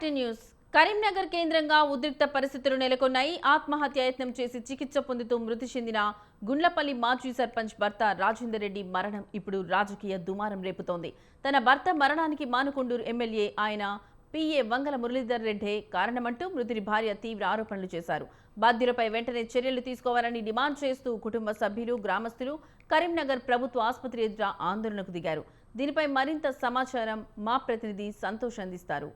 News Karimnagar కేంద్రంగా ఉద్రిక్త పరిస్థితులు నెలకొన్నాయి. ఆత్మహత్యాయత్నం చేసి చికిత్స పొందుతూ మృతి చెందిన గుండ్లపల్లి మాజీ సర్పంచ్ భర్త రాజేందర్ రెడ్డి మరణం ఇప్పుడు రాజకీయ దుమారం రేపుతోంది. తన భర్త మరణానికి మానుకొండూరు ఎమ్మెల్యే ఆయన పిఏ వంగల మురళీధర్ రెడ్డే కారణమంటూ మృతుడి భార్య తీవ్ర ఆరోపణలు చేశారు. బాధ్యులపై వెంటనే చర్యలు తీసుకోవాలని డిమాండ్ చేస్తూ కుటుంబ సభ్యులు, గ్రామస్తులు కరీంనగర్ ప్రభుత్వ ఆసుపత్రి ఎదుట ఆందోళనకు దిగారు. దీనిపై మరింత సమాచారం మా ప్రతినిధి సంతోష్ అందిస్తారు.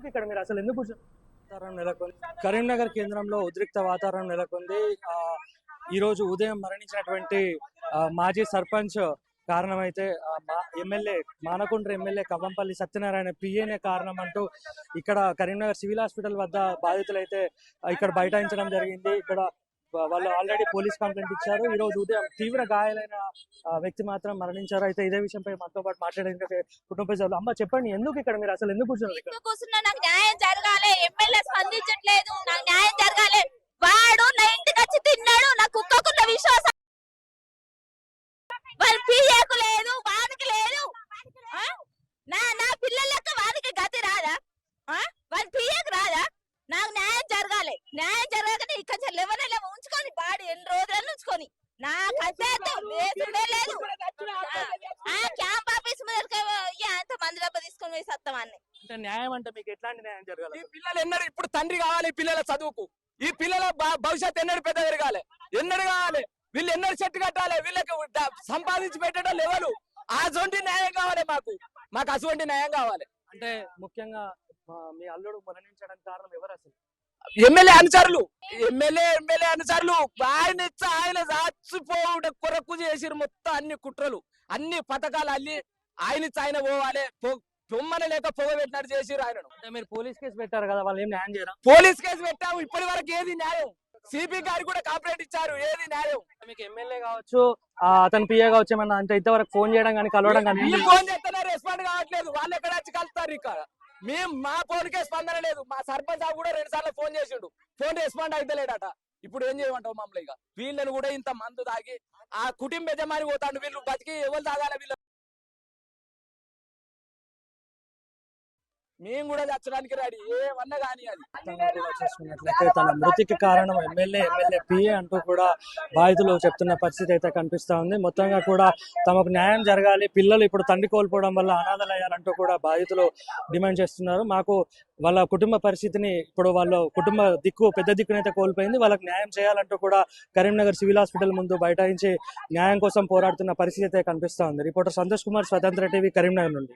ఇక్కడ మీరు అసలు ఎందుకు వాతావరణం నెలకొంది? కరీంనగర్ కేంద్రంలో ఉద్రిక్త వాతావరణం నెలకొంది. ఈ రోజు ఉదయం మరణించినటువంటి మాజీ సర్పంచ్ కారణమైతే ఎమ్మెల్యే మానకొండ ఎమ్మెల్యే కవ్వంపల్లి సత్యనారాయణ పిఏనే కారణం అంటూ ఇక్కడ కరీంనగర్ సివిల్ హాస్పిటల్ వద్ద బాధితులైతే ఇక్కడ బైఠాయించడం జరిగింది. ఇక్కడ వాళ్ళు ఆల్రెడీ పోలీస్ కంప్లైంట్ ఇచ్చారు. ఈ రోజు ఉదయం తీవ్ర గాయాలైన వ్యక్తి మాత్రం మరణించారు. అయితే ఇదే విషయంపై మనతో పాటు మాట్లాడేందుకు కుటుంబ సభ్యులు, అమ్మ చెప్పండి, ఎందుకు ఇక్కడ మీరు అసలు ఎందుకు కూర్చున్నారు? నాకు న్యాయం జరగాలి, ఎమ్మెల్యే స్పందించట్లేదు, నాకు న్యాయం జరగాలి. వాడు నా ఇంటికి వచ్చి తిన్నాడు, నా కుక్కకున్న విశ్వాసం వాళ్ళ పియ్యకు లేదు, వానికి లేదు. నా పిల్లల లెక్క వానికి గతి రాదా? వాళ్ళ పియ్యకు రాదా? నాకు న్యాయం జరగాలి. న్యాయం జరగక ఇక్కడ లెవెన్ ఉంచుకొని బాడీ ఎన్ని రోజులను ఉంచుకొని నాకు వేసుడే లేదు. క్యాంప్ ఆఫీస్ అంత మంది డబ్బు తీసుకొని పోయి సత్తమాన్ని. న్యాయం అంటే మీకు ఎట్లాంటి న్యాయం జరగాలి? ఈ పిల్లలు ఎన్నడు ఇప్పుడు తండ్రి కావాలి, ఈ పిల్లల చదువుకు, ఈ పిల్లల భవిష్యత్తు ఎన్నడు పెద్ద పెరగాలి, ఎన్నడు కావాలి, వీళ్ళు ఎన్నడు చెట్టు కట్టాలి, వీళ్ళకి సంపాదించి పెట్టడం ఎవరు? అటువంటి న్యాయం కావాలి మాకు అటువంటి న్యాయం కావాలి. అంటే ముఖ్యంగా మీ అల్లుడు మరణించడానికి కారణం ఎవరు అసలు? ఎమ్మెల్యే అనుచరులు, ఎమ్మెల్యే అనుచరులు ఆయన చచ్చిపోవడం కొరకు చేసిరు. మొత్తం అన్ని కుట్రలు, అన్ని పథకాలు అల్లి ఆయన పోవాలి, బొమ్మన లేక పొగ పెట్టినట్టు చేసిరు ఆయనను. అంటే మీరు పోలీస్ కేసు పెట్టారు కదా, వాళ్ళు ఏం న్యాయం చేయరా? పోలీస్ కేసు పెట్టాము, ఇప్పటి వరకు ఏది న్యాయం? సిపి గారు కూడా కంప్లైంట్ ఇచ్చారు, ఏది న్యాయం? మీకు ఎమ్మెల్యే కావచ్చు, అతను పిఏ కావచ్చు, ఏమన్నా అంటే ఇంతవరకు ఫోన్ చేయడం కానీ కలవడం కానీ? ఫోన్ చేస్తున్నా రెస్పాండ్ కావట్లేదు. వాళ్ళు ఎక్కడ వచ్చి కలుస్తారు? ఇక్కడ మేము మా ఫోన్కే స్పందన లేదు. మా సర్పంచ్ కూడా 2 సార్లు ఫోన్ చేసిండు, ఫోన్ రెస్పాండ్ అయితలేడట. ఇప్పుడు ఏం చేయమంటావు మమ్మల్ని? ఇక వీళ్ళని కూడా ఇంత మందు తాగి ఆ కుటుంబ యజమాని పోతాడు. వీళ్ళు బతికి ఎవరు తాగాలి? వీళ్ళు మేము కూడా చచ్చడానికి రెడీ, ఏమన్నా కానీ. అది చూసుకున్నట్లయితే తన మృతికి కారణం ఎమ్మెల్యే పిఏ అంటూ కూడా బాధితులు చెప్తున్న పరిస్థితి అయితే కనిపిస్తా ఉంది. మొత్తంగా కూడా తమకు న్యాయం జరగాలి, పిల్లలు ఇప్పుడు తండ్రి కోల్పోవడం వల్ల అనాథలయ్యారంటూ కూడా బాధితులు డిమాండ్ చేస్తున్నారు. మాకు వాళ్ళ కుటుంబ పరిస్థితిని, ఇప్పుడు వాళ్ళ కుటుంబ పెద్ద దిక్కునైతే కోల్పోయింది, వాళ్ళకి న్యాయం చేయాలంటూ కూడా కరీంనగర్ సివిల్ హాస్పిటల్ ముందు బైఠాయించి న్యాయం కోసం పోరాడుతున్న పరిస్థితి అయితే కనిపిస్తా ఉంది. రిపోర్టర్ సంతోష్ కుమార్, స్వతంత్ర టీవీ, కరీంనగర్ నుండి.